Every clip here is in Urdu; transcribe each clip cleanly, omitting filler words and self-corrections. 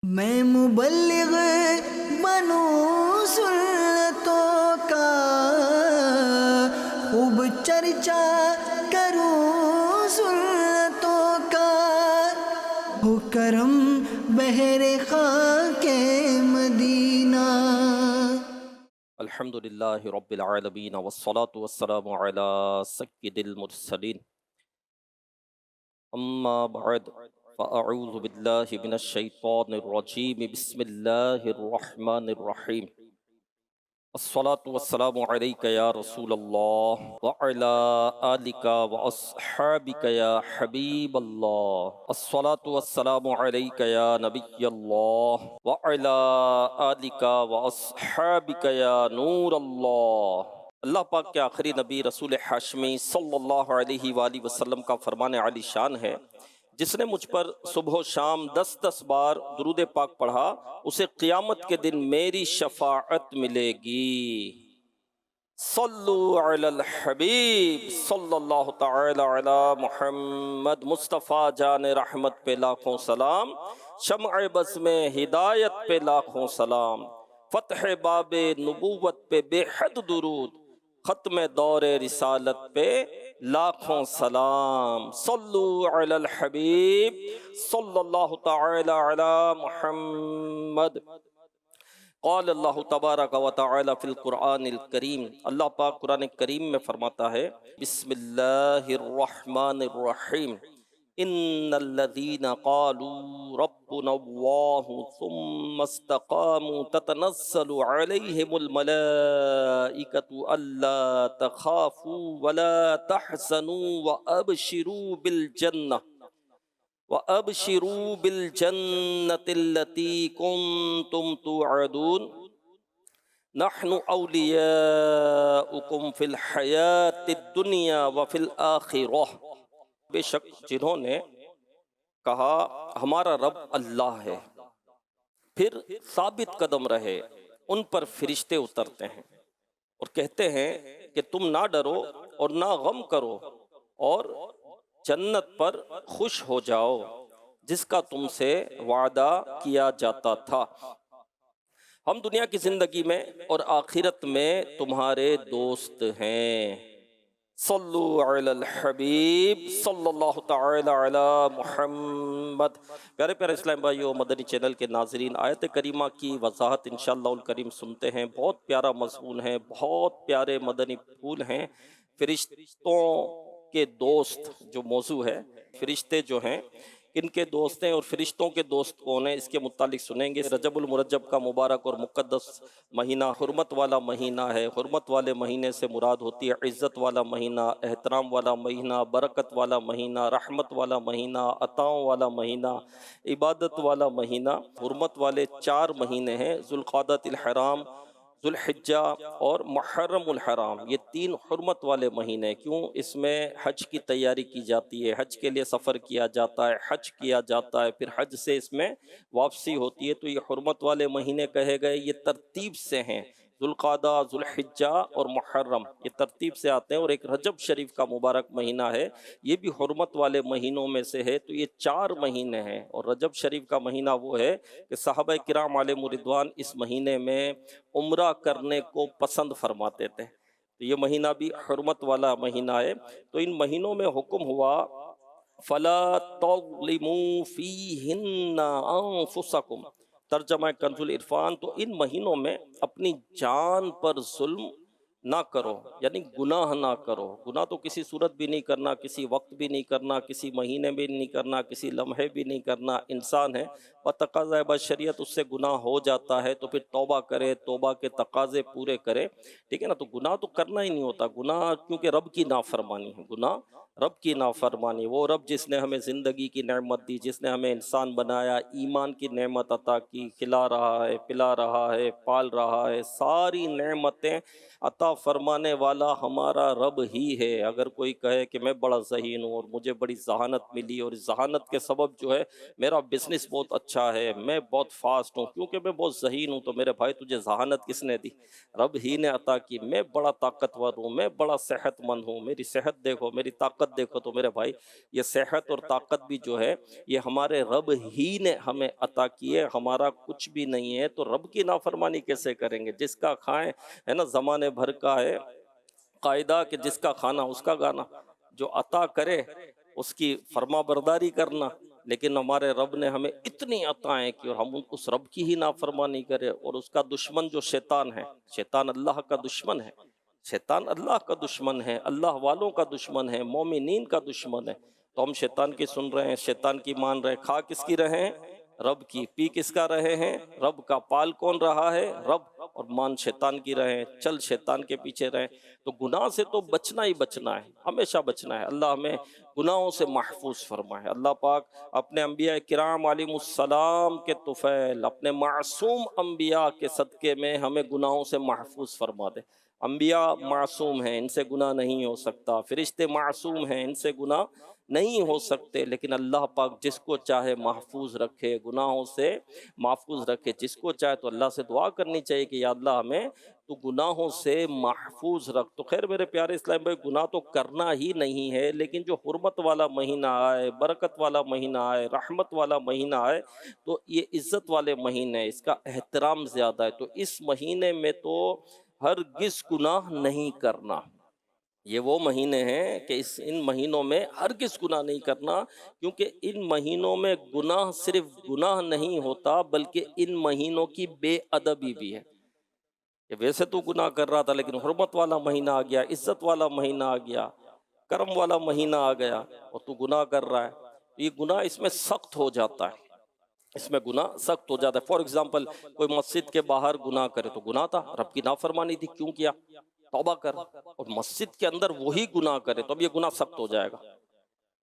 میں مبلغ بنوں سنتوں کا، خوب چرچا کروں سنتوں کا، ہو کرم بہر خاک مدینہ۔ الحمد للہ رب العالمین والصلاة والسلام علی سید المرسلین، اما بعد فاعوذ باللہ من الشیطان الرجیم، بسم اللہ الرحمن الرحیم۔ الصلاة والسلام علیک یا رسول اللہ وعلی آلک واصحابک یا حبیب اللہ۔ الصلاة والسلام علیک یا نبی اللہ وعلی آلک واصحابک یا نور اللہ۔ اللہ پاک کے آخری نبی رسول ہاشمی صلی اللہ علیہ وآلہ وسلم کا فرمان عالی شان ہے، جس نے مجھ پر صبح و شام 10 بار درود پاک پڑھا، اسے قیامت کے دن میری شفاعت ملے گی۔ صلو علی الحبیب صلی اللہ تعالی علی محمد، مصطفیٰ جان رحمت پہ لاکھوں سلام، شمع بز میں ہدایت پہ لاکھوں سلام، فتح باب نبوت پہ بے حد درود، ختم دور رسالت پہ لاکھوں سلام۔ صلو علی الحبیب صلی اللہ تعالی علی محمد۔ قال اللہ تبارک و تعالی فی القرآن الکریم، اللہ پاک قرآن کریم میں فرماتا ہے، بسم اللہ الرحمن الرحیم، ان الذین قالوا ربنا اللہ ثم استقاموا تتنزل علیہم الملائکۃ الا تخافوا ولا تحزنوا وَأَبْشِرُوا بِالْجَنَّةِ الَّتِي كُنْتُمْ تُوعَدُونَ نَحْنُ أَوْلِيَاؤُكُمْ فِي الْحَيَاةِ الدُّنْيَا وَفِي الْآخِرَةِ۔ بے شک جنہوں نے کہا ہمارا رب اللہ ہے، پھر ثابت قدم رہے، ان پر فرشتے اترتے ہیں اور کہتے ہیں کہ تم نہ ڈرو اور نہ غم کرو، اور جنت پر خوش ہو جاؤ جس کا تم سے وعدہ کیا جاتا تھا۔ ہم دنیا کی زندگی میں اور آخرت میں تمہارے دوست ہیں۔ صلو علی الحبیب صلی اللہ تعالی علی محمد۔ پیارے پیارے اسلام بھائیو، مدنی چینل کے ناظرین، آیت کریمہ کی وضاحت انشاءاللہ الکریم سنتے ہیں۔ بہت پیارا مضمون ہے، بہت پیارے مدنی پھول ہیں۔ فرشتوں کے دوست جو موضوع ہے، فرشتے جو ہیں کن کے دوست ہیں اور فرشتوں کے دوست کون ہیں، اس کے متعلق سنیں گے۔ رجب المرجب کا مبارک اور مقدس مہینہ حرمت والا مہینہ ہے۔ حرمت والے مہینے سے مراد ہوتی ہے عزت والا مہینہ، احترام والا مہینہ، برکت والا مہینہ، رحمت والا مہینہ، عطاؤں والا مہینہ، عبادت والا مہینہ۔ حرمت والے 4 مہینے ہیں، ذوالقعدۃ الحرام، ذوالحجہ اور محرم الحرام۔ یہ 3 حرمت والے مہینے۔ کیوں؟ اس میں حج کی تیاری کی جاتی ہے، حج کے لیے سفر کیا جاتا ہے، حج کیا جاتا ہے، پھر حج سے اس میں واپسی ہوتی ہے، تو یہ حرمت والے مہینے کہے گئے۔ یہ ترتیب سے ہیں، ذوالقعدہ، ذوالحجہ اور محرم، یہ ترتیب سے آتے ہیں۔ اور ایک رجب شریف کا مبارک مہینہ ہے، یہ بھی حرمت والے مہینوں میں سے ہے۔ تو یہ 4 مہینے ہیں، اور رجب شریف کا مہینہ وہ ہے کہ صحابہ کرام علیہم الرضوان اس مہینے میں عمرہ کرنے کو پسند فرماتے تھے۔ تو یہ مہینہ بھی حرمت والا مہینہ ہے۔ تو ان مہینوں میں حکم ہوا فَلَا تَظْلِمُوا فِيهِنَّ أَنفُسَكُمْ، ترجمہ کنز العرفان۔ تو ان مہینوں میں اپنی جان پر ظلم نہ کرو، یعنی گناہ نہ کرو۔ گناہ تو کسی صورت بھی نہیں کرنا، کسی وقت بھی نہیں کرنا، کسی مہینے بھی نہیں کرنا، کسی لمحے بھی نہیں کرنا۔ انسان ہے، بتقاضۂ بشریت اس سے گناہ ہو جاتا ہے، تو پھر توبہ کرے، توبہ کے تقاضے پورے کرے، ٹھیک ہے نا۔ تو گناہ تو کرنا ہی نہیں ہوتا، گناہ کیونکہ رب کی نافرمانی ہے، گناہ رب کی نافرمانی۔ وہ رب جس نے ہمیں زندگی کی نعمت دی، جس نے ہمیں انسان بنایا، ایمان کی نعمت عطا کی، کھلا رہا ہے، پلا رہا ہے، پال رہا ہے، ساری نعمتیں عطا فرمانے والا ہمارا رب ہی ہے۔ اگر کوئی کہے کہ میں بڑا ذہین ہوں اور مجھے بڑی ذہانت ملی، اور اس ذہانت کے سبب جو ہے میرا بزنس بہت اچھا ہے، میں بہت فاسٹ ہوں کیونکہ میں بہت ذہین ہوں، تو میرے بھائی تجھے ذہانت کس نے دی؟ رب ہی نے عطا کی۔ میں بڑا طاقتور ہوں، میں بڑا صحت مند ہوں، میری صحت دیکھو، میری طاقت طاقت دیکھو تو میرے بھائی یہ صحت اور طاقت بھی جو ہے یہ ہمارے رب ہی نے ہمیں عطا کی ہے، ہمارا کچھ بھی نہیں ہے، تو رب کی نافرمانی کیسے کریں گے؟ جس کا کھائیں ہے نا، زمانے بھر کا ہے قاعدہ کہ جس کا کھانا اس کا گانا، جو عطا کرے اس کی فرما برداری کرنا، لیکن ہمارے رب نے ہمیں اتنی عطائیں کی اور ہم اس رب کی ہی نافرمانی کرے، اور اس کا دشمن جو شیطان ہے، شیطان اللہ کا دشمن ہے، شیطان اللہ کا دشمن ہے، اللہ والوں کا دشمن ہے، مومنین کا دشمن ہے، تو ہم شیطان کی سن رہے ہیں، شیطان کی مان رہے ہیں، کھا کس کی رہے ہیں؟ رب کی، پی کس کا رہے ہیں؟ رب کا، پال کون رہا ہے؟ رب، اور مان شیطان کی رہے ہیں، چل شیطان کے پیچھے رہے، تو گناہ سے تو بچنا ہی بچنا ہے، ہمیشہ بچنا ہے۔ اللہ ہمیں گناہوں سے محفوظ فرمائے۔ اللہ پاک اپنے انبیاء کرام علیہ السلام کے طفیل، اپنے معصوم انبیاء کے صدقے میں ہمیں گناہوں سے محفوظ فرما دے۔ انبیاء معصوم ہیں، ان سے گناہ نہیں ہو سکتا، فرشتے معصوم ہیں، ان سے گناہ نہیں ہو سکتے، لیکن اللہ پاک جس کو چاہے محفوظ رکھے، گناہوں سے محفوظ رکھے۔ جس کو چاہے تو اللہ سے دعا کرنی چاہیے کہ یا اللہ ہمیں تو گناہوں سے محفوظ رکھ۔ تو خیر میرے پیارے اسلام بھائی، گناہ تو کرنا ہی نہیں ہے، لیکن جو حرمت والا مہینہ آئے، برکت والا مہینہ آئے، رحمت والا مہینہ آئے، تو یہ عزت والے مہینے ہیں، اس کا احترام زیادہ ہے، تو اس مہینے میں تو ہرگز گناہ نہیں کرنا۔ یہ وہ مہینے ہیں کہ ان مہینوں میں ہرگز گناہ نہیں کرنا، کیونکہ ان مہینوں میں گناہ صرف گناہ نہیں ہوتا، بلکہ ان مہینوں کی بے ادبی بھی ہے، کہ ویسے تو گناہ کر رہا تھا لیکن حرمت والا مہینہ آ گیا، عزت والا مہینہ آ گیا، کرم والا مہینہ آ گیا، اور تو گناہ کر رہا ہے، یہ گناہ اس میں سخت ہو جاتا ہے، اس میں گناہ سخت ہو جاتا ہے۔ فار ایگزامپل کوئی مسجد کے باہر گناہ کرے تو گناہ تھا، رب کی نافرمانی تھی، کیوں کیا؟ توبہ کر، اور مسجد کے اندر وہی گناہ کرے تو اب یہ گناہ سخت ہو جائے گا۔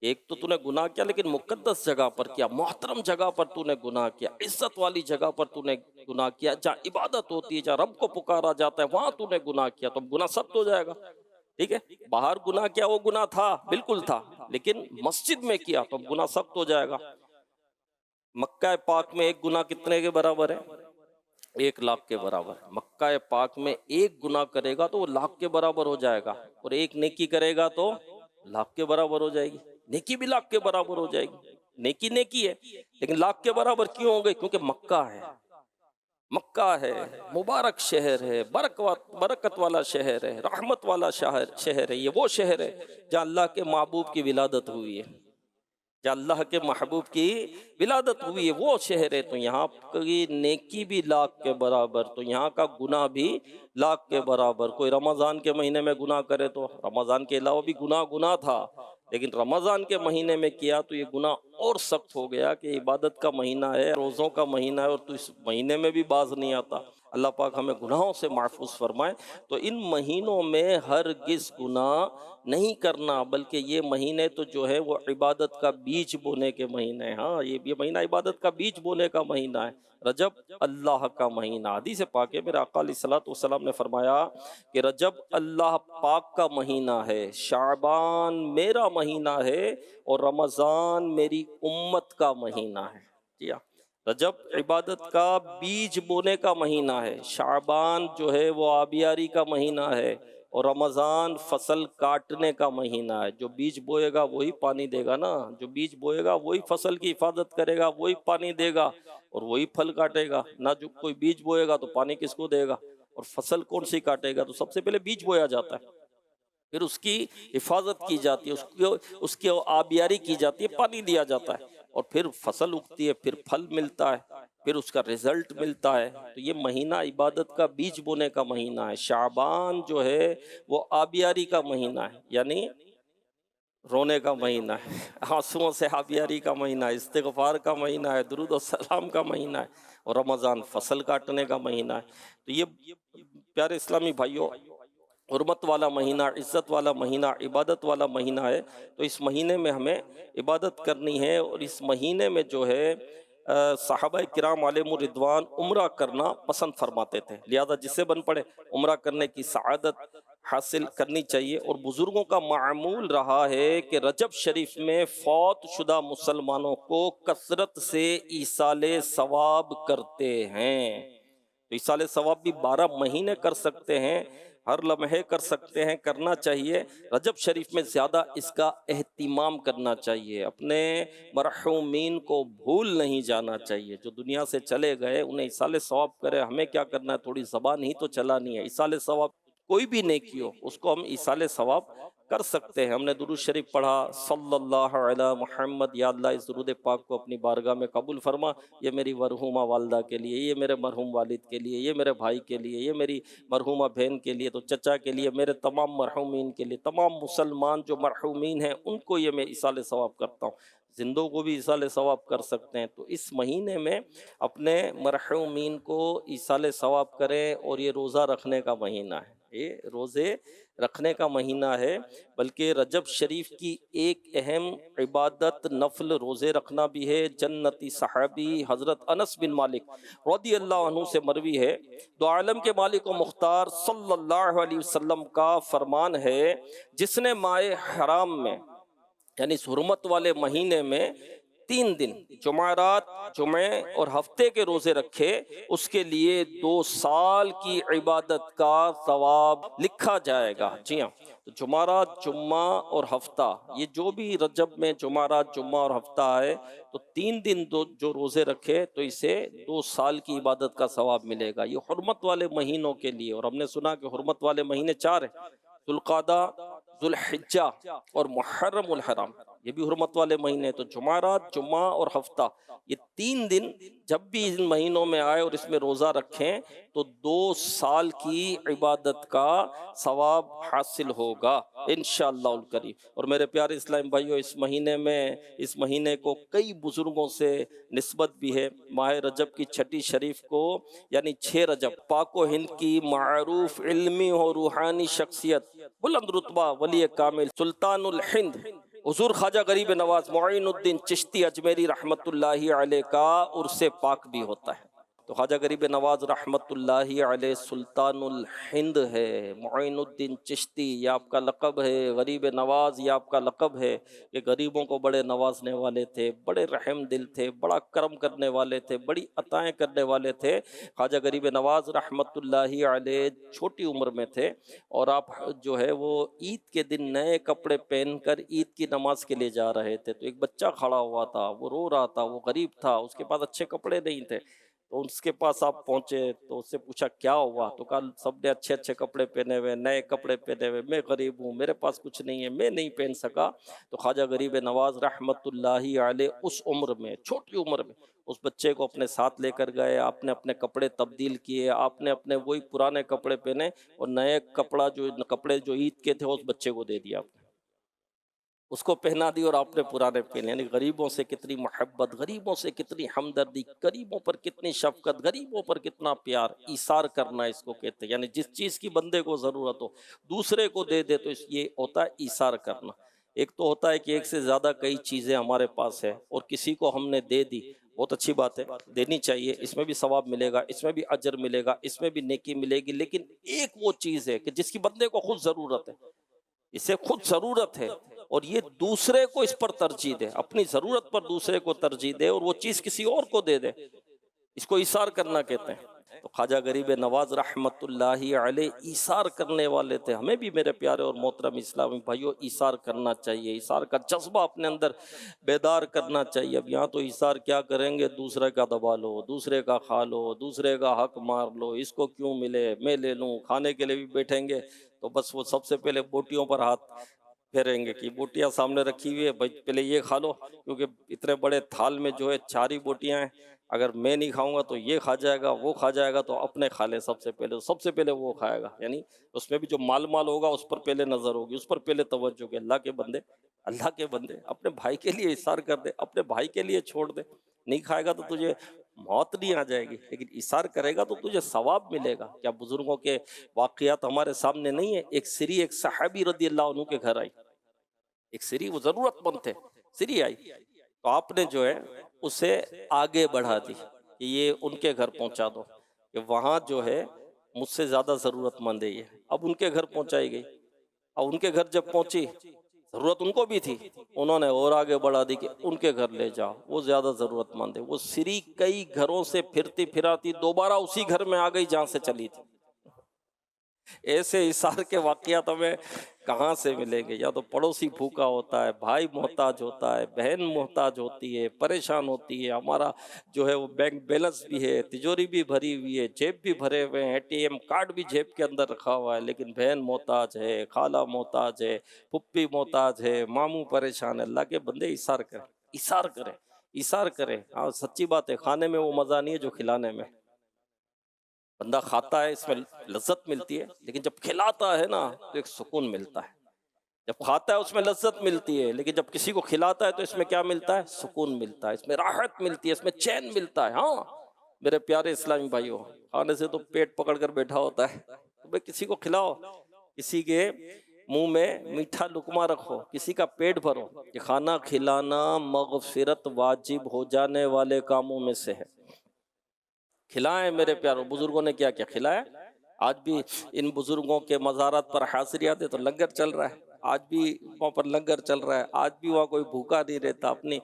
ایک تو نے گناہ کیا لیکن مقدس جگہ پر کیا، محترم جگہ پر نے گناہ کیا، عزت والی جگہ پر نے گناہ کیا، جہاں عبادت ہوتی ہے، جہاں رب کو پکارا جاتا ہے، وہاں نے گناہ کیا، تو اب گناہ سخت ہو جائے گا۔ ٹھیک ہے، باہر گناہ کیا، وہ گناہ تھا، بالکل تھا، لیکن مسجد میں کیا تو اب گناہ سخت ہو جائے گا۔ مکہ پاک میں ایک گناہ کتنے کے برابر ہے؟ 1,00,000 کے برابر۔ مکہ پاک میں ایک گناہ کرے گا تو وہ 1,00,000 کے برابر ہو جائے گا، اور ایک نیکی کرے گا تو 1,00,000 کے برابر ہو جائے گی، نیکی بھی 1,00,000 کے برابر ہو جائے گی۔ نیکی نیکی ہے لیکن 1,00,000 کے برابر کیوں ہو گئی؟ کیونکہ مکہ ہے، مکہ ہے، مبارک شہر ہے، برکت والا شہر ہے، رحمت والا شہر ہے، یہ وہ شہر ہے جہاں اللہ کے محبوب کی ولادت ہوئی ہے، جہاں اللہ کے محبوب کی ولادت ہوئی ہے، وہ شہر ہے، تو یہاں کی نیکی بھی 1,00,000 کے برابر، تو یہاں کا گناہ بھی 1,00,000 کے برابر۔ کوئی رمضان کے مہینے میں گناہ کرے تو رمضان کے علاوہ بھی گناہ تھا، لیکن رمضان کے مہینے میں کیا تو یہ گناہ اور سخت ہو گیا کہ عبادت کا مہینہ ہے، روزوں کا مہینہ ہے، اور تو اس مہینے میں بھی باز نہیں آتا۔ اللہ پاک ہمیں گناہوں سے محفوظ فرمائے۔ تو ان مہینوں میں ہرگز گناہ نہیں کرنا، بلکہ یہ مہینے تو جو ہے وہ عبادت کا بیج بونے کے مہینے ہیں۔ ہاں، یہ مہینہ عبادت کا بیج بونے کا مہینہ ہے۔ رجب اللہ کا مہینہ، حدیث پاک ہے، میرے آقا علیہ الصلوۃ والسلام نے فرمایا کہ رجب اللہ پاک کا مہینہ ہے، شعبان میرا مہینہ ہے، اور رمضان میری امت کا مہینہ ہے۔ جی ہاں، رجب عبادت کا بیج بونے کا مہینہ ہے، شعبان جو ہے وہ آبیاری کا مہینہ ہے، اور رمضان فصل کاٹنے کا مہینہ ہے۔ جو بیج بوئے گا وہی پانی دے گا نا، جو بیج بوئے گا وہی فصل کی حفاظت کرے گا، وہی پانی دے گا، اور وہی پھل کاٹے گا نہ۔ جو کوئی بیج بوئے گا تو پانی کس کو دے گا، اور فصل کون سی کاٹے گا؟ تو سب سے پہلے بیج بویا جاتا ہے، پھر اس کی حفاظت کی جاتی ہے، اس کی آبیاری کی جاتی ہے، پانی دیا جاتا ہے، اور پھر فصل اگتی ہے، پھر پھل ملتا ہے، پھر اس کا رزلٹ ملتا ہے۔ تو یہ مہینہ عبادت کا بیج بونے کا مہینہ ہے۔ شعبان جو ہے وہ آبیاری کا مہینہ ہے، یعنی رونے کا مہینہ ہے، آنسوؤں سے آبیاری کا مہینہ ہے، استغفار کا مہینہ ہے، درود و سلام کا مہینہ ہے، اور رمضان فصل کاٹنے کا مہینہ ہے۔ تو یہ پیارے اسلامی بھائیوں، حرمت والا مہینہ، عزت والا مہینہ، عبادت والا مہینہ ہے، تو اس مہینے میں ہمیں عبادت کرنی ہے، اور اس مہینے میں جو ہے صحابہ کرام علیہم الرضوان عمرہ کرنا پسند فرماتے تھے، لہذا جس سے بن پڑے عمرہ کرنے کی سعادت حاصل کرنی چاہیے۔ اور بزرگوں کا معمول رہا ہے کہ رجب شریف میں فوت شدہ مسلمانوں کو کثرت سے ایصال ثواب کرتے ہیں۔ تو ایصال ثواب بھی 12 مہینے کر سکتے ہیں، ہر لمحے کر سکتے ہیں، کرنا چاہیے۔ رجب شریف میں زیادہ اس کا اہتمام کرنا چاہیے، اپنے مرحومین کو بھول نہیں جانا چاہیے۔ جو دنیا سے چلے گئے انہیں ایصال ثواب کرے، ہمیں کیا کرنا ہے، تھوڑی زبان ہی تو چلانی ہے۔ ایصال ثواب کوئی بھی نیکی ہو اس کو ہم ایصال ثواب کر سکتے ہیں۔ ہم نے درود شریف پڑھا، صلی اللہ علی محمد، یا اللہ اس درود پاک کو اپنی بارگاہ میں قبول فرما، یہ میری مرحومہ والدہ کے لیے، یہ میرے مرحوم والد کے لیے، یہ میرے بھائی کے لیے، یہ میری مرحومہ بہن کے لیے، تو چچا کے لیے، میرے تمام مرحومین کے لیے، تمام مسلمان جو مرحومین ہیں ان کو یہ میں ایصال ثواب کرتا ہوں۔ زندوں کو بھی ایصال ثواب کر سکتے ہیں۔ تو اس مہینے میں اپنے مرحومین کو ایصال ثواب کریں، اور یہ روزہ رکھنے کا مہینہ ہے، یہ روزے رکھنے کا مہینہ ہے۔ بلکہ رجب شریف کی ایک اہم عبادت نفل روزے رکھنا بھی ہے۔ جنتی صحابی حضرت انس بن مالک رضی اللہ عنہ سے مروی ہے، دو عالم کے مالک و مختار صلی اللہ علیہ وسلم کا فرمان ہے، جس نے ماہ حرام میں یعنی اس حرمت والے مہینے میں 3 دن جمعرات، جمعے اور ہفتے کے روزے رکھے، اس کے لیے 2 سال کی عبادت کا ثواب لکھا جائے گا۔ جی ہاں، تو جمعرات، جمعہ اور ہفتہ، یہ جو بھی رجب میں جمعرات، جمعہ اور ہفتہ ہے، تو 3 دن جو روزے رکھے تو اسے 2 سال کی عبادت کا ثواب ملے گا۔ یہ حرمت والے مہینوں کے لیے، اور ہم نے سنا کہ حرمت والے مہینے 4 ہیں، ذوالقعدہ، ذوالحجہ اور محرم الحرام، یہ بھی حرمت والے مہینے۔ تو جمعرات، جمعہ اور ہفتہ، یہ 3 دن جب بھی ان مہینوں میں آئے اور اس میں روزہ رکھیں تو 2 سال کی عبادت کا ثواب حاصل ہوگا انشاءاللہ الکریم۔ اور میرے پیارے اسلام بھائیو، اس مہینے میں، اس مہینے کو کئی بزرگوں سے نسبت بھی ہے۔ ماہ رجب کی چھٹی شریف کو یعنی 6 رجب، پاک و ہند کی معروف علمی اور روحانی شخصیت، بلند رتبہ ولی کامل سلطان الہند حضور خواجہ غریب نواز معین الدین چشتی اجمیری رحمت اللہ علیہ کا عرس پاک بھی ہوتا ہے۔ تو خواجہ غریب نواز رحمت اللہ علیہ سلطان الہند ہے، معین الدین چشتی یہ آپ کا لقب ہے، غریب نواز یہ آپ کا لقب ہے۔ کہ غریبوں کو بڑے نوازنے والے تھے، بڑے رحم دل تھے، بڑا کرم کرنے والے تھے، بڑی عطائیں کرنے والے تھے۔ خواجہ غریب نواز رحمت اللہ علیہ چھوٹی عمر میں تھے، اور آپ جو ہے وہ عید کے دن نئے کپڑے پہن کر عید کی نماز کے لیے جا رہے تھے۔ تو ایک بچہ کھڑا ہوا تھا، وہ رو رہا تھا، وہ غریب تھا، اس کے پاس اچھے کپڑے نہیں تھے۔ تو اس کے پاس آپ پہنچے تو اس سے پوچھا کیا ہوا، تو کہا سب نے اچھے اچھے کپڑے پہنے ہوئے، نئے کپڑے پہنے ہوئے، میں غریب ہوں، میرے پاس کچھ نہیں ہے، میں نہیں پہن سکا۔ تو خواجہ غریب نواز رحمت اللہ علیہ اس عمر میں، چھوٹی عمر میں، اس بچے کو اپنے ساتھ لے کر گئے، آپ نے اپنے کپڑے تبدیل کیے، آپ نے اپنے وہی پرانے کپڑے پہنے، اور نئے کپڑے جو عید کے تھے اس بچے کو دے دیا آپ نے، اس کو پہنا دی، اور آپ نے پرانے پہنے۔ یعنی غریبوں سے کتنی محبت، غریبوں سے کتنی ہمدردی، غریبوں پر کتنی شفقت، غریبوں پر کتنا پیار، ایثار کرنا اس کو کہتے ہیں۔ یعنی جس چیز کی بندے کو ضرورت ہو دوسرے کو دے دے، تو یہ ہوتا ہے ایثار کرنا۔ ایک تو ہوتا ہے کہ ایک سے زیادہ کئی چیزیں ہمارے پاس ہے اور کسی کو ہم نے دے دی، بہت اچھی بات ہے، دینی چاہیے، اس میں بھی ثواب ملے گا، اس میں بھی اجر ملے گا، اس میں بھی نیکی ملے گی۔ لیکن ایک وہ چیز ہے کہ جس کی بندے کو خود ضرورت ہے، اسے خود ضرورت ہے، اور یہ دوسرے کو اس پر ترجیح دے، اپنی ضرورت پر دوسرے کو ترجیح دے، اور وہ چیز کسی اور کو دے دے، اس کو ایثار کرنا کہتے ہیں۔ تو خواجہ غریب نواز رحمت اللہ علیہ ایثار کرنے والے تھے۔ ہمیں بھی میرے پیارے اور محترم اسلامی بھائیو ایثار کرنا چاہیے، ایثار کا جذبہ اپنے اندر بیدار کرنا چاہیے۔ اب یہاں تو ایثار کیا کریں گے، دوسرے کا دبا لو، دوسرے کا کھا لو، دوسرے کا حق مار لو، اس کو کیوں ملے، میں لے لوں، کھانے کے لیے بھی بیٹھیں گے تو بس وہ سب سے پہلے بوٹیوں پر ہاتھ پھیریں گے کہ بوٹیاں سامنے رکھی ہوئی ہے، بھائی پہلے یہ کھا لو، کیونکہ اتنے بڑے تھال میں جو ہے 4 ہی بوٹیاں ہیں، اگر میں نہیں کھاؤں گا تو یہ کھا جائے گا، وہ کھا جائے گا، تو اپنے کھا لے سب سے پہلے وہ کھائے گا۔ یعنی اس میں بھی جو مال ہوگا اس پر پہلے نظر ہوگی، اس پر پہلے توجہ ہوگی۔ اللہ کے بندے اپنے بھائی کے لیے ایثار کر دے، اپنے بھائی کے لیے چھوڑ دے۔ نہیں کھائے گا تو تجھے موت نہیں آ جائے گی، لیکن ایثار کرے گا تو تجھے ثواب ملے گا۔ کیا بزرگوں کے واقعات ہمارے سامنے نہیں ہیں؟ ایک صحابی رضی اللہ عنہ کے گھر آئی، ایک سری، وہ ضرورت مند تھے، سری آئی، تو آپ نے جو ہے اسے آگے بڑھا دی کہ یہ ان کے گھر پہنچا دو، کہ وہاں جو ہے مجھ سے زیادہ ضرورت مند ہے یہ۔ اب ان کے گھر پہنچائی گئی، اب ان کے گھر جب پہنچی، ضرورت ان کو بھی تھی، انہوں نے اور آگے بڑھا دی کہ ان کے گھر لے جاؤ، وہ زیادہ ضرورت مند ہے۔ وہ سری کئی گھروں سے پھرتی پھراتی دوبارہ اسی گھر میں آ گئی جہاں سے چلی تھی۔ ایسے اثار کے واقعات ہمیں کہاں سے ملیں گے؟ یا تو پڑوسی بھوکا ہوتا ہے، بھائی محتاج ہوتا ہے، بہن محتاج ہوتی ہے، پریشان ہوتی ہے، ہمارا جو ہے وہ بینک بیلنس بھی ہے، تجوری بھی بھری ہوئی ہے، جیب بھی بھرے ہوئے ہیں، ATM کارڈ بھی جیب کے اندر رکھا ہوا ہے، لیکن بہن محتاج ہے، خالہ محتاج ہے، پھپھی محتاج ہے، ماموں پریشان ہے۔ اللہ کے بندے اثار کریں، اثار کریں، اثار کریں۔ ہاں سچی بات ہے، کھانے میں وہ مزہ نہیں ہے جو کھلانے میں۔ بندہ کھاتا ہے اس میں لذت ملتی ہے، لیکن جب کھلاتا ہے نا تو ایک سکون ملتا ہے۔ جب کھاتا ہے اس میں لذت ملتی ہے، لیکن جب کسی کو کھلاتا ہے تو اس میں کیا ملتا ہے؟ سکون ملتا ہے، اس میں راحت ملتی ہے، اس میں چین ملتا ہے۔ ہاں میرے پیارے اسلامی بھائیوں، کھانے سے تو پیٹ پکڑ کر بیٹھا ہوتا ہے، تو بھئی کسی کو کھلاؤ، کسی کے منہ میں میٹھا لقمہ رکھو، کسی کا پیٹ بھرو۔ یہ کھانا کھلانا مغفرت واجب ہو جانے والے کاموں میں سے ہے۔ کھلائیں میرے پیاروں، بزرگوں نے کیا کیا کھلایا۔ آج بھی ان بزرگوں کے مزارات پر حاضریات ہے تو لنگر چل رہا ہے، آج بھی وہاں پر لنگر چل رہا ہے، آج بھی وہاں کوئی بھوکا نہیں رہتا۔ اپنی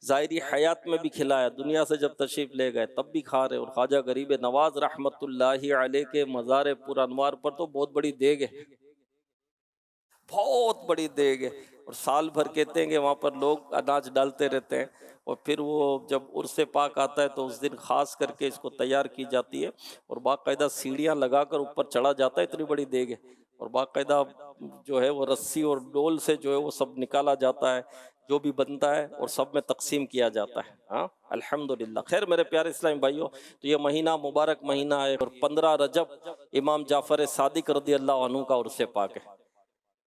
ظاہری حیات میں بھی کھلایا، دنیا سے جب تشریف لے گئے تب بھی کھا رہے۔ اور خواجہ غریب نواز رحمت اللہ علیہ کے مزار پر انوار پر تو بہت بڑی دیگ ہے، بہت بڑی دیگ ہے، اور سال بھر کہتے ہیں کہ وہاں پر لوگ اناج ڈالتے رہتے ہیں، اور پھر وہ جب عرس پاک آتا ہے تو اس دن خاص کر کے اس کو تیار کی جاتی ہے، اور باقاعدہ سیڑھیاں لگا کر اوپر چڑھا جاتا ہے، اتنی بڑی دیگ ہے، اور باقاعدہ جو ہے وہ رسی اور ڈول سے جو ہے وہ سب نکالا جاتا ہے، جو بھی بنتا ہے، اور سب میں تقسیم کیا جاتا ہے۔ ہاں الحمدللہ۔ خیر میرے پیارے اسلامی بھائیوں، تو یہ مہینہ مبارک مہینہ ہے، اور 15 رجب امام جعفر صادق رضی اللہ عنہ کا عرس پاک ہے،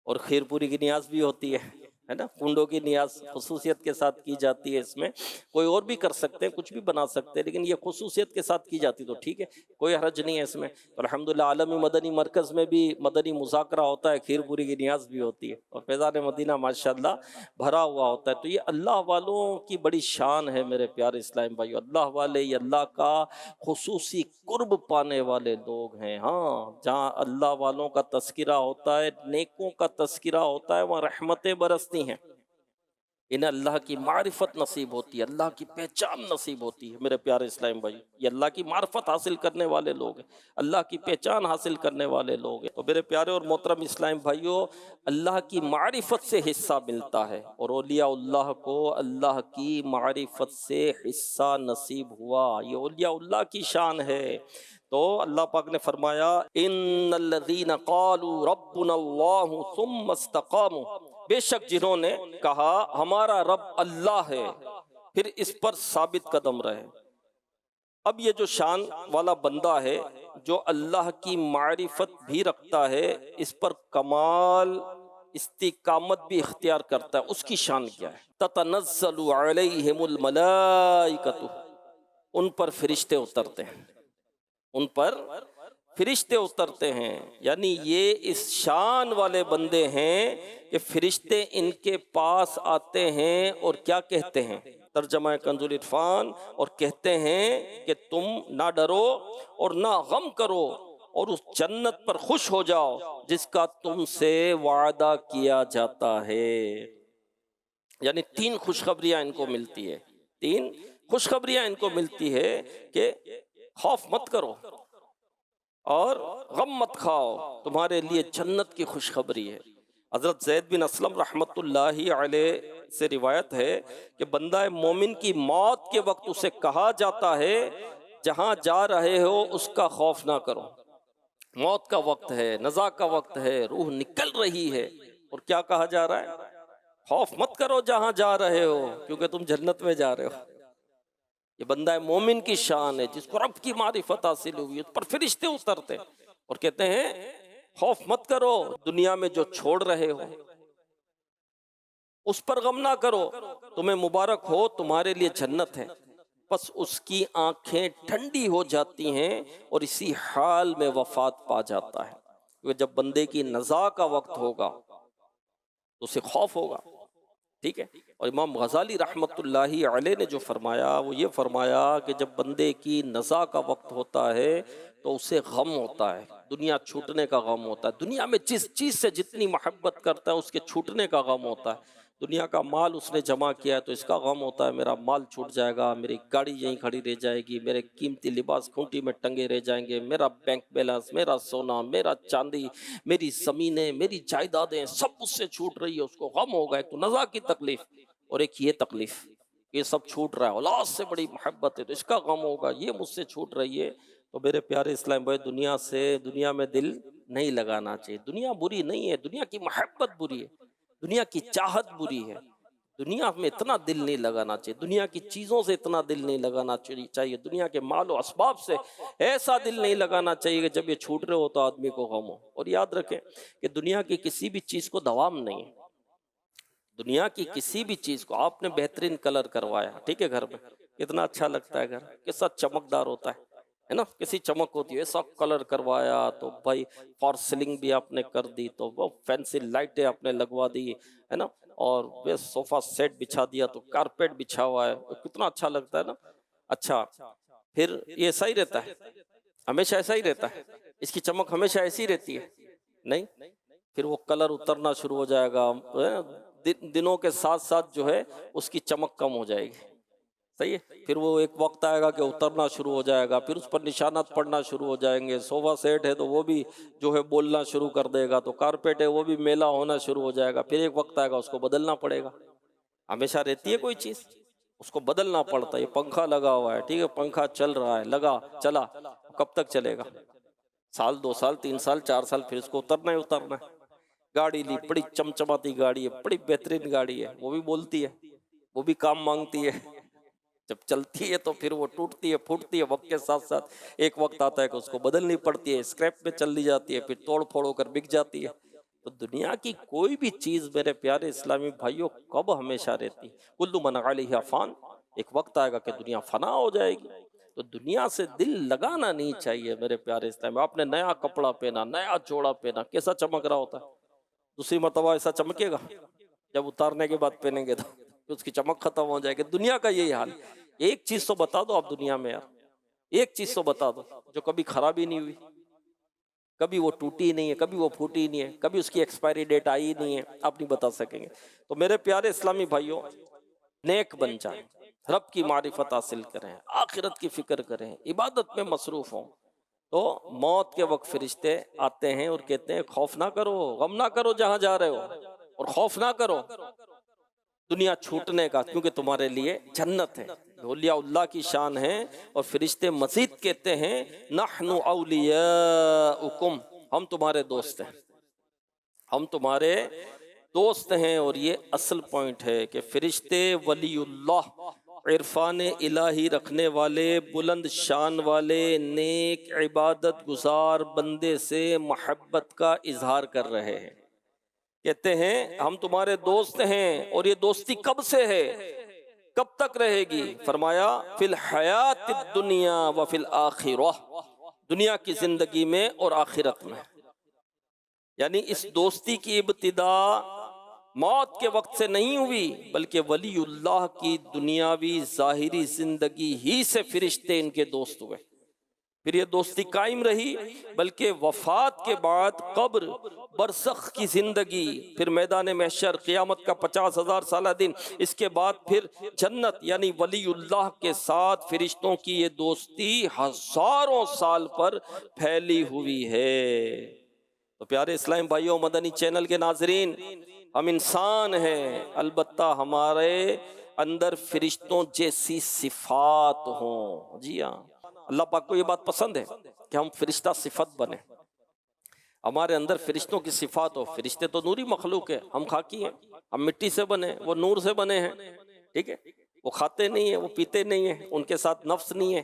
اور خیر پوری کی نیاز بھی ہوتی ہے نا، کنڈوں کی نیاز خصوصیت کے ساتھ کی جاتی ہے۔ اس میں کوئی اور بھی کر سکتے ہیں، کچھ بھی بنا سکتے ہیں، لیکن یہ خصوصیت کے ساتھ کی جاتی تو ٹھیک ہے، کوئی حرج نہیں ہے اس میں۔ الحمدللہ عالمی مدنی مرکز میں بھی مدنی مذاکرہ ہوتا ہے، کھیر پوری کی نیاز بھی ہوتی ہے، اور فیضان مدینہ ماشاءاللہ بھرا ہوا ہوتا ہے۔ تو یہ اللہ والوں کی بڑی شان ہے میرے پیارے اسلام بھائیو، اللہ والے یہ اللہ کا خصوصی قرب پانے والے لوگ ہیں۔ ہاں جہاں اللہ والوں کا تذکرہ ہوتا ہے، نیکوں کا تذکرہ ہوتا ہے، وہاں رحمتیں برستی ہیں، انہیں اللہ کی معرفت نصیب ہوتی ہے، اللہ کی پہچان نصیب ہوتی ہے۔ میرے پیارے اسلام بھائی، یہ اللہ کی معرفت حاصل کرنے والے لوگ ہیں، اللہ کی پہچان حاصل کرنے والے لوگ ہیں۔ تو میرے پیارے اور محترم اسلام بھائیوں، اللہ کی معرفت سے حصہ ملتا ہے، اور اولیاء اللہ کو اللہ کی معرفت سے حصہ نصیب ہوا، یہ اولیاء اللہ کی شان ہے۔ تو اللہ پاک نے فرمایا ان الذین قالوا ربنا اللہ ثم استقاموا، بے شک جنہوں نے کہا ہمارا رب اللہ ہے، پھر اس پر ثابت قدم رہے۔ اب یہ جو شان والا بندہ ہے جو اللہ کی معرفت بھی رکھتا ہے، اس پر کمال استقامت بھی اختیار کرتا ہے، اس کی شان کیا ہے؟ تتنزل علیہم الملائکۃ، ان پر فرشتے اترتے ہیں، ان پر فرشتے اترتے ہیں، یعنی یہ اس شان والے بندے ہیں کہ فرشتے ان کے پاس آتے ہیں اور کیا کہتے ہیں؟ ترجمہ کنز العرفان، اور کہتے ہیں کہ تم نہ ڈرو اور نہ غم کرو، اور اس جنت پر خوش ہو جاؤ جس کا تم سے وعدہ کیا جاتا ہے۔ یعنی 3 خوشخبریاں ان کو ملتی ہے، 3 خوشخبریاں ان کو ملتی ہے کہ خوف مت کرو اور غم مت کھاؤ، تمہارے لیے جنت کی خوشخبری ہے۔ حضرت زید بن اسلم رحمت اللہ علیہ سے روایت ہے کہ بندہ مومن کی موت کے وقت اسے کہا جاتا ہے جہاں جا رہے ہو اس کا خوف نہ کرو، موت کا وقت ہے، نزا کا وقت ہے، روح نکل رہی ہے، اور کیا کہا جا رہا ہے؟ خوف مت کرو جہاں جا رہے ہو، کیونکہ تم جنت میں جا رہے ہو۔ یہ بندہ مومن کی شان ہے جس کو رب کی معرفت حاصل ہوئی، اس پر فرشتے اترتے اور کہتے ہیں خوف مت کرو دنیا میں جو چھوڑ رہے ہو، اس پر غم نہ کرو، تمہیں مبارک ہو، تمہارے لیے جنت ہے۔ بس اس کی آنکھیں ٹھنڈی ہو جاتی ہیں اور اسی حال میں وفات پا جاتا ہے، کیونکہ جب بندے کی نزا کا وقت ہوگا تو اسے خوف ہوگا، ٹھیک ہے۔ اور امام غزالی رحمت اللہ علیہ نے جو فرمایا وہ یہ فرمایا کہ جب بندے کی نزا کا وقت ہوتا ہے تو اسے غم ہوتا ہے، دنیا چھوٹنے کا غم ہوتا ہے، دنیا میں جس چیز سے جتنی محبت کرتا ہے اس کے چھوٹنے کا غم ہوتا ہے۔ دنیا کا مال اس نے جمع کیا ہے تو اس کا غم ہوتا ہے میرا مال چھوٹ جائے گا، میری گاڑی یہیں کھڑی رہ جائے گی، میرے قیمتی لباس کھوٹی میں ٹنگے رہ جائیں گے، میرا بینک بیلنس، میرا سونا، میرا چاندی، میری زمینیں، میری جائیدادیں سب مجھ سے چھوٹ رہی ہے، اس کو غم ہوگا۔ ایک تو نزا کی تکلیف اور ایک یہ تکلیف، یہ سب چھوٹ رہا ہے، اولاد سے بڑی محبت ہے تو اس کا غم ہوگا، یہ مجھ سے چھوٹ رہی ہے۔ تو میرے پیارے اسلام بھائی، دنیا میں دل نہیں لگانا چاہیے۔ دنیا بری نہیں ہے، دنیا کی محبت بری ہے، دنیا کی چاہت بری ہے، دنیا میں اتنا دل نہیں لگانا چاہیے، دنیا کی چیزوں سے اتنا دل نہیں لگانا چاہیے، دنیا کے مال و اسباب سے ایسا دل نہیں لگانا چاہیے کہ جب یہ چھوٹ رہے ہو تو آدمی کو غم ہو۔ اور یاد رکھیں کہ دنیا کی کسی بھی چیز کو دوام نہیں ہے۔ دنیا کی کسی بھی چیز کو آپ نے بہترین کلر کروایا، ٹھیک ہے، گھر میں کتنا اچھا لگتا ہے، گھر کیسا چمکدار ہوتا ہے نا، کسی چمک ہوتی ہے، ایسا کلر کروایا تو بھائی فار سیلنگ بھی آپ نے کر دی، تو وہ فینسی لائٹیں آپ نے لگوا دی ہے نا، اور وہ صوفہ سیٹ بچھا دیا تو کارپیٹ بچھا ہوا ہے، کتنا اچھا لگتا ہے نا۔ اچھا پھر یہ ایسا ہی رہتا ہے، ہمیشہ ایسا ہی رہتا ہے، اس کی چمک ہمیشہ ایسی رہتی ہے؟ نہیں، پھر وہ کلر اترنا شروع ہو جائے گا، دنوں کے ساتھ ساتھ جو ہے اس کی چمک کم ہو جائے گی، صحیح ہے، پھر وہ ایک وقت آئے گا کہ اترنا شروع ہو جائے گا، پھر اس پر نشانات پڑنا شروع ہو جائیں گے، صوفہ سیٹ ہے تو وہ بھی جو ہے بولنا شروع کر دے گا، تو کارپیٹ ہے وہ بھی میلا ہونا شروع ہو جائے گا، پھر ایک وقت آئے گا اس کو بدلنا پڑے گا۔ ہمیشہ رہتی ہے کوئی چیز، اس کو بدلنا پڑتا ہے۔ یہ پنکھا لگا ہوا ہے، ٹھیک ہے، پنکھا چل رہا ہے، چلا، کب تک چلے گا؟ سال، 2 سال، 3 سال، 4 سال، پھر اس کو اترنا ہی اترنا ہے۔ گاڑی لی، بڑی چمچماتی گاڑی ہے، بڑی بہترین گاڑی ہے، وہ بھی بولتی ہے، وہ بھی کام مانگتی ہے، جب چلتی ہے تو پھر وہ ٹوٹتی ہے، پھوٹتی ہے، وقت کے ساتھ ساتھ ایک وقت آتا ہے کہ اس کو بدلنی پڑتی ہے، اسکریپ میں چل دی جاتی ہے، پھر توڑ پھوڑ ہو کر بک جاتی ہے۔ تو دنیا کی کوئی بھی چیز میرے پیارے اسلامی بھائیوں کب ہمیشہ رہتی؟ کل من علیہ فان، ایک وقت آئے گا کہ دنیا فنا ہو جائے گی، تو دنیا سے دل لگانا نہیں چاہیے میرے پیارے اسلامی۔ آپ نے نیا کپڑا پہنا، نیا جوڑا پہنا، کیسا چمک رہا ہوتا ہے؟ دوسری مرتبہ ایسا چمکے گا؟ جب اتارنے کے بعد پہنیں گے تو اس کی چمک ختم ہو جائے گی۔ دنیا کا یہی حال۔ ایک چیز تو بتا دو آپ دنیا میں یار، ایک چیز تو بتا دو جو کبھی خراب ہی نہیں ہوئی، کبھی وہ ٹوٹی نہیں ہے، کبھی وہ پھوٹی نہیں ہے، کبھی اس کی ایکسپائری ڈیٹ آئی نہیں ہے، آپ نہیں بتا سکیں گے۔ تو میرے پیارے اسلامی بھائیوں، نیک بن جائیں، رب کی معرفت حاصل کریں، آخرت کی فکر کریں، عبادت میں مصروف ہوں، تو موت کے وقت فرشتے آتے ہیں اور کہتے ہیں خوف نہ کرو، غم نہ کرو جہاں جا رہے ہو، اور خوف نہ کرو دنیا چھوٹنے کا، کیونکہ تمہارے لیے جنت ہے۔ اولیاء اللہ کی شان ہے، اور فرشتے مزید کہتے ہیں نحن اولیاؤکم، ہم تمہارے دوست ہیں، ہم تمہارے دوست ہیں۔ اور یہ اصل پوائنٹ ہے کہ فرشتے ولی اللہ، عرفان الہی رکھنے والے، بلند شان والے، نیک عبادت گزار بندے سے محبت کا اظہار کر رہے ہیں، کہتے ہیں ہم تمہارے دوست ہیں، اور یہ دوستی کب سے ہے، کب تک رہے گی؟ فرمایا فی الحیات الدنیا وفی الآخرہ، دنیا کی زندگی میں اور آخرت میں۔ یعنی اس دوستی کی ابتدا موت کے وقت سے نہیں ہوئی، بلکہ ولی اللہ کی دنیاوی ظاہری زندگی ہی سے فرشتے ان کے دوست ہوئے، پھر یہ دوستی قائم رہی، بلکہ وفات کے بعد قبر، برزخ کی زندگی، پھر میدان محشر، قیامت کا 50,000 سالہ دن، اس کے بعد پھر جنت، یعنی ولی اللہ کے ساتھ فرشتوں کی یہ دوستی ہزاروں سال پر پھیلی ہوئی ہے۔ تو پیارے اسلام بھائیوں، مدنی چینل کے ناظرین، ہم انسان ہیں، البتہ ہمارے اندر فرشتوں جیسی صفات ہوں۔ جی ہاں، اللہ پاک کو یہ بات پسند ہے کہ ہم فرشتہ صفت بنیں، ہمارے اندر فرشتوں کی صفات ہو۔ فرشتے تو نوری مخلوق ہے، ہم خاکی ہیں، ہم مٹی سے بنے، وہ نور سے بنے ہیں، ٹھیک ہے، وہ کھاتے نہیں ہیں، وہ پیتے نہیں ہیں، ان کے ساتھ نفس نہیں ہے،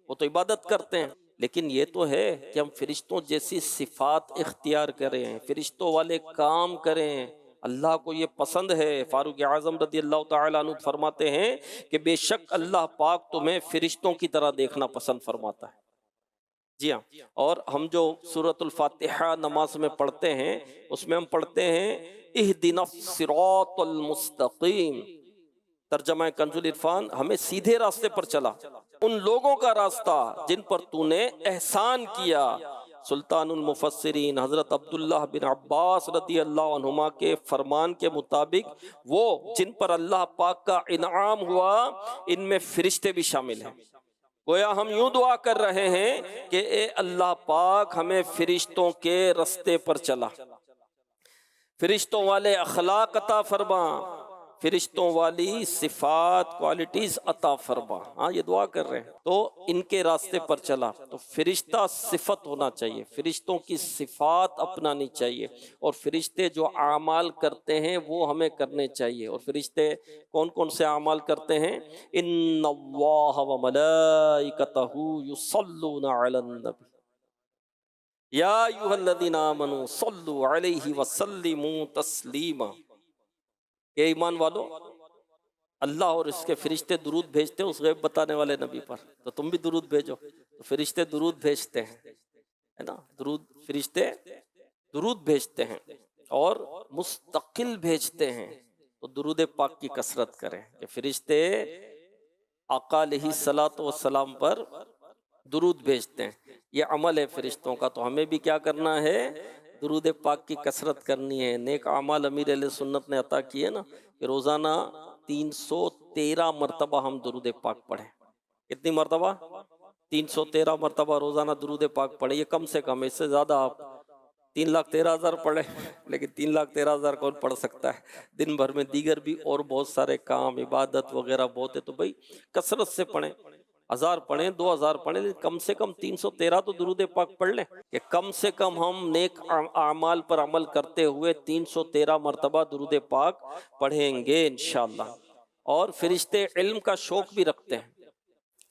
وہ تو عبادت کرتے ہیں، لیکن یہ تو ہے کہ ہم فرشتوں جیسی صفات اختیار کریں، فرشتوں والے کام کریں۔ اللہ کو یہ پسند ہے۔ فاروق اعظم رضی اللہ تعالیٰ عنہ فرماتے ہیں کہ بے شک اللہ پاک تمہیں فرشتوں کی طرح دیکھنا پسند فرماتا ہے۔ جی ہاں، اور ہم جو سورۃ الفاتحہ نماز میں پڑھتے ہیں، اس میں ہم پڑھتے ہیں اہدنا الصراط المستقیم، ترجمہ کنز العرفان، ہمیں سیدھے راستے پر چلا، ان لوگوں کا راستہ جن پر تو نے احسان کیا، سلطان المفسرین حضرت عبداللہ بن عباس رضی اللہ عنہما کے فرمان کے مطابق وہ جن پر اللہ پاک کا انعام ہوا ان میں فرشتے بھی شامل ہیں۔ گویا ہم یوں دعا کر رہے ہیں کہ اے اللہ پاک ہمیں فرشتوں کے رستے پر چلا، فرشتوں والے اخلاق عطا فرما، فرشتوں والی صفات کوالٹیز عطا فرما۔ ہاں یہ دعا کر رہے ہیں تو ان کے راستے پر چلا، تو فرشتہ صفت ہونا چاہیے، فرشتوں کی صفات اپنانی چاہیے، اور فرشتے جو اعمال کرتے ہیں وہ ہمیں کرنے چاہیے۔ اور فرشتے کون کون سے اعمال کرتے ہیں؟ ان اللہ وملائکتہ یصلون علی النبی یا ایھا الذین آمنوا صلوا علیہ وسلموا تسلیما۔ اے ایمان والو، اللہ اور اس کے فرشتے درود بھیجتے ہیں اس غیب بتانے والے نبی پر، تو تم بھی درود بھیجو۔ تو فرشتے درود بھیجتے ہیں، ہے نا، فرشتے درود بھیجتے ہیں اور مستقل بھیجتے ہیں، تو درود پاک کی کثرت کریں کہ فرشتے آقا علیہ الصلوۃ والسلام پر درود بھیجتے ہیں۔ یہ عمل ہے فرشتوں کا، تو ہمیں بھی کیا کرنا ہے؟ درود پاک کی کثرت کرنی ہے۔ نیک اعمال امیر اہل سنت نے عطا کیے نا کہ روزانہ 313 مرتبہ ہم درود پاک پڑھیں۔ کتنی مرتبہ؟ 313 مرتبہ روزانہ درود پاک پڑھیں۔ یہ کم سے کم، اس سے زیادہ آپ 3,13,000 پڑھیں، لیکن 3,13,000 کون پڑھ سکتا ہے؟ دن بھر میں دیگر بھی اور بہت سارے کام عبادت وغیرہ بہت ہے، تو بھائی کثرت سے پڑھیں، 1000 پڑھیں، 2000 پڑھیں، لیکن کم سے کم 313 تو درود پاک پڑھ لیں کہ کم سے کم ہم نیک اعمال پر عمل کرتے ہوئے 313 مرتبہ درود پاک پڑھیں گے انشاءاللہ۔ اور فرشتے علم کا شوق بھی رکھتے ہیں،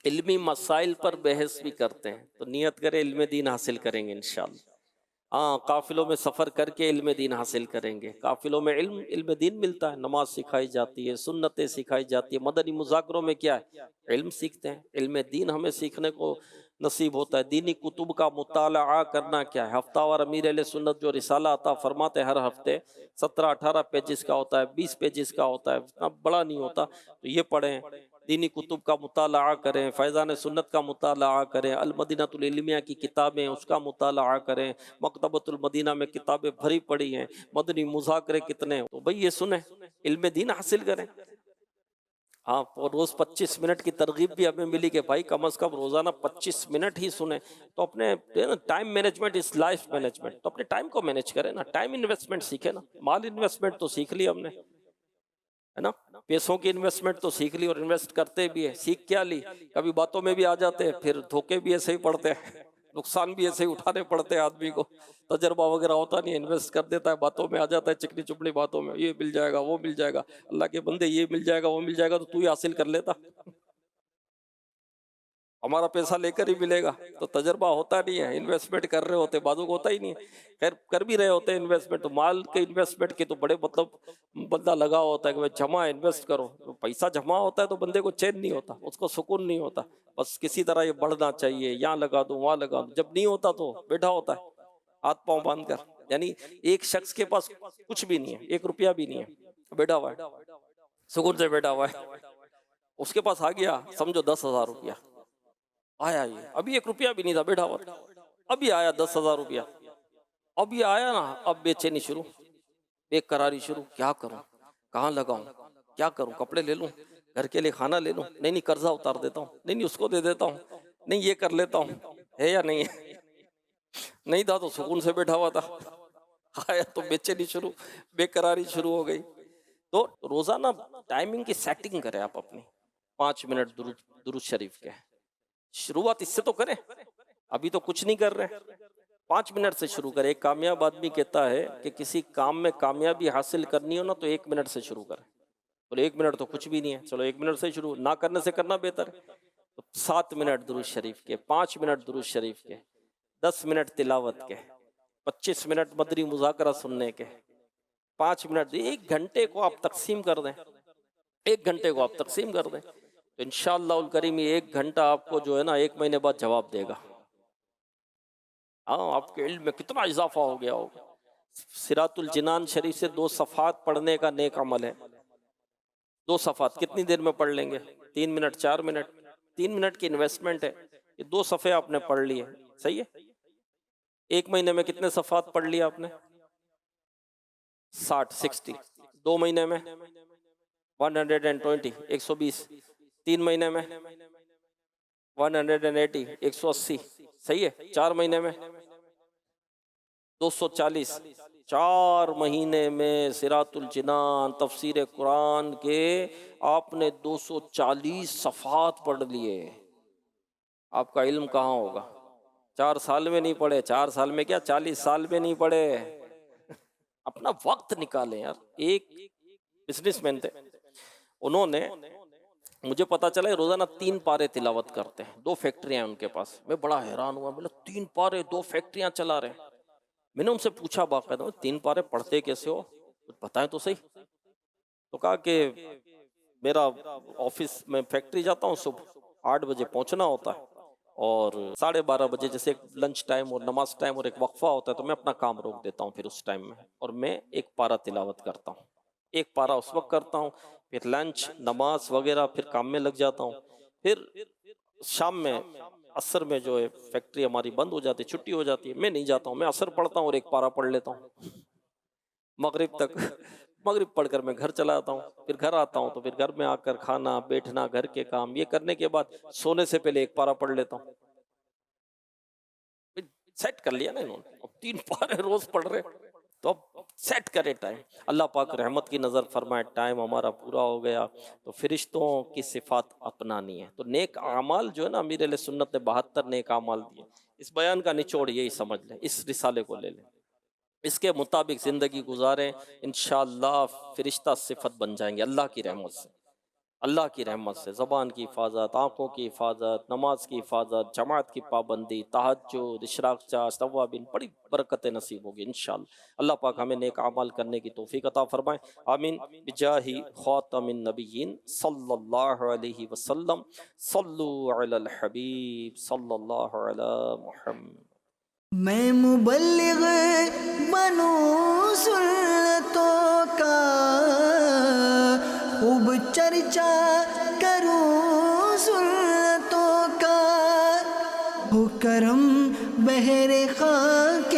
علمی مسائل پر بحث بھی کرتے ہیں، تو نیت کریں علم دین حاصل کریں گے انشاءاللہ۔ ہاں، قافلوں میں سفر کر کے علم دین حاصل کریں گے، قافلوں میں علم دین ملتا ہے، نماز سکھائی جاتی ہے، سنتیں سکھائی جاتی ہے، مدنی مذاکروں میں کیا ہے؟ علم سیکھتے ہیں، علم دین ہمیں سیکھنے کو نصیب ہوتا ہے۔ دینی کتب کا مطالعہ کرنا کیا ہے؟ ہفتہ وار امیر اہل سنت جو رسالہ عطا فرماتے ہیں ہر ہفتے 17-18 پیجز کا ہوتا ہے، 20 پیجز کا ہوتا ہے، اتنا بڑا نہیں ہوتا، تو یہ پڑھیں، دینی کتب کا مطالعہ کریں، فیضان سنت کا مطالعہ کریں، المدینۃ العلمیہ کی کتابیں اس کا مطالعہ کریں، مکتبۃ المدینہ میں کتابیں بھری پڑی ہیں، مدنی مذاکرے کتنے ہیں، تو بھئی یہ سنیں، علم دین حاصل کریں۔ ہاں، اور روز 25 منٹ کی ترغیب بھی ہمیں ملی کہ بھائی کم از کم روزانہ 25 منٹ ہی سنیں، تو اپنے time management is life management, تو اپنے ٹائم کو مینج کریں نا، ٹائم انویسٹمنٹ سیکھیں نا، مال انویسٹمنٹ تو سیکھ لی ہم نے، ہے نا، پیسوں کی انویسٹمنٹ تو سیکھ لی اور انویسٹ کرتے بھی ہیں، سیکھ کیا لی؟ کبھی باتوں میں بھی آ جاتے ہیں، پھر دھوکے بھی ایسے ہی پڑتے ہیں، نقصان بھی ایسے ہی اٹھانے پڑتے ہیں آدمی کو، تجربہ وغیرہ ہوتا نہیں، انویسٹ کر دیتا ہے، باتوں میں آ جاتا ہے، چکنی چپڑی باتوں میں، یہ مل جائے گا وہ مل جائے گا، اللہ کے بندے یہ مل جائے گا وہ مل جائے گا، تو ہی حاصل کر لیتا، ہمارا پیسہ لے کر ہی ملے گا، تو تجربہ ہوتا نہیں ہے، انویسٹمنٹ کر رہے ہوتے بعضوں کو ہوتا ہی نہیں ہے، خیر کر بھی رہے ہوتے ہیں انویسٹمنٹ، تو مال کے انویسٹمنٹ کے تو بڑے مطلب بندہ لگا ہوتا ہے کہ جمع انویسٹ کرو، تو پیسہ جمع ہوتا ہے تو بندے کو چین نہیں ہوتا، اس کو سکون نہیں ہوتا، بس کسی طرح یہ بڑھنا چاہیے، یہاں لگا دوں وہاں لگا دوں، جب نہیں ہوتا تو بیٹھا ہوتا ہے ہاتھ پاؤں باندھ کر، یعنی ایک شخص کے پاس کچھ بھی نہیں ہے، 1 روپیہ بھی نہیں ہے، بیٹھا ہوا ہے، سکون سے بیٹھا ہوا ہے، اس کے پاس آ گیا سمجھو 10,000 روپیہ آیا، یہ ابھی 1 روپیہ بھی نہیں تھا، بیٹھا ہوا تھا، ابھی آیا 10,000 روپیہ، ابھی آیا نا، اب بے چینی شروع، بے قراری شروع، کیا کروں، کہاں لگاؤں، کیا کروں، کپڑے لے لوں، گھر کے لیے کھانا لے لوں، نہیں قرضہ اتار دیتا ہوں، نہیں اس کو دے دیتا ہوں، نہیں یہ کر لیتا ہوں، ہے یا نہیں ہے؟ نہیں تھا تو سکون سے بیٹھا ہوا تھا، آیا تو بے چینی شروع، بے قراری شروع ہو گئی۔ تو روزانہ ٹائمنگ کی سیٹنگ کریں آپ اپنی، 5 منٹ درود شریف کے، شروعات اس سے تو کریں، ابھی تو کچھ نہیں کر رہے، 5 منٹ سے شروع کریں۔ ایک کامیاب آدمی کہتا ہے کہ کسی کام میں کامیابی حاصل کرنی ہو نا تو 1 منٹ سے شروع کریں، بولے 1 منٹ تو کچھ بھی نہیں ہے، چلو 1 منٹ سے شروع، نہ کرنے سے کرنا بہتر ہے، تو 7 منٹ درود شریف کے، 5 منٹ درود شریف کے، 10 منٹ تلاوت کے، 25 منٹ مدنی مذاکرہ سننے کے، 5 منٹ، 1 گھنٹے کو آپ تقسیم کر دیں، 1 گھنٹے کو آپ تقسیم کر دیں، تو انشاءاللہ الکریم یہ 1 گھنٹہ آپ کو جو ہے نا 1 مہینے بعد جواب دے گا۔ ہاں، آپ کے علم میں کتنا اضافہ ہو گیا ہوگا۔ صراط الجنان شریف سے 2 صفحات پڑھنے کا نیک عمل ہے، 2 صفحات کتنی دیر میں پڑھ لیں گے؟ 3 منٹ 4 منٹ، 3 منٹ کی انویسٹمنٹ ہے، یہ 2 صفحے آپ نے پڑھ لیے، صحیح ہے، ایک مہینے میں کتنے صفحات پڑھ لیا آپ نے؟ 60 دو مہینے میں 120 120 تین مہینے میں 180 180 صحیح ہے، 4 مہینے میں 240 4 مہینے میں صراط الجنان تفسیر قرآن کے آپ نے 240 صفحات پڑھ لیے۔ آپ کا علم کہاں ہوگا؟ 4 سال میں نہیں پڑھے، 4 سال میں کیا 40 سال میں نہیں پڑھے۔ اپنا وقت نکالیں یار۔ ایک بزنس مین تھے، انہوں نے مجھے پتا چلا ہے روزانہ 3 پارے تلاوت کرتے ہیں، 2 فیکٹریاں ہیں ان کے پاس۔ میں بڑا حیران ہوا، بولا 3 پارے 2 فیکٹریاں چلا رہے ہیں۔ میں نے ان سے پوچھا باقاعدہ 3 پارے پڑھتے کیسے ہو، کچھ بتائیں تو صحیح۔ تو کہا کہ میرا آفس میں فیکٹری جاتا ہوں، صبح 8 بجے پہنچنا ہوتا ہے اور 12:30 بجے جیسے لنچ ٹائم اور نماز ٹائم اور ایک وقفہ ہوتا ہے تو میں اپنا کام روک دیتا ہوں پھر اس ٹائم میں، اور میں 1 پارہ تلاوت کرتا ہوں۔ 1 پارہ اس وقت کرتا ہوں، پھر لنچ نماز وغیرہ پھر کام میں لگ جاتا ہوں۔ پھر شام میں عصر میں جو ہے فیکٹری ہماری بند ہو جاتی ہے، چھٹی ہو جاتی ہے، میں نہیں جاتا ہوں، میں عصر پڑھتا ہوں اور 1 پارہ پڑھ لیتا ہوں مغرب تک۔ مغرب پڑھ کر میں گھر چلا آتا ہوں، پھر گھر آتا ہوں تو پھر گھر میں آ کر کھانا بیٹھنا گھر کے کام یہ کرنے کے بعد سونے سے پہلے 1 پارہ پڑھ لیتا ہوں۔ سیٹ کر لیا نا انہوں نے، اب 3 پارے روز پڑھ رہے، تو اب سیٹ کرے ٹائم۔ اللہ پاک رحمت کی نظر فرمائے ٹائم ہمارا پورا ہو گیا تو فرشتوں کی صفات اپنانی ہے۔ تو نیک اعمال جو ہے نا، امیر اہل سنت نے 72 نیک اعمال دیے۔ اس بیان کا نچوڑ یہی سمجھ لیں، اس رسالے کو لے لیں، اس کے مطابق زندگی گزاریں، انشاءاللہ فرشتہ صفت بن جائیں گے اللہ کی رحمت سے۔ اللہ کی رحمت سے زبان کی حفاظت، آنکھوں کی حفاظت، نماز کی حفاظت، جماعت کی پابندی، تہجد، اشراق چاش، توابین، بڑی برکتیں نصیب ہوگی انشاءاللہ۔ اللہ پاک ہمیں نیک اعمال کرنے کی توفیق عطا فرمائے، آمین بجاہ خاتم النبیین صلی اللہ علیہ وسلم۔ صلو علی الحبیب صلی اللہ علی محمد۔ میں مبلغ بنوں سنتوں کا، خوب چرچا کروں سنتوں کا، ہو کرم بہر خاک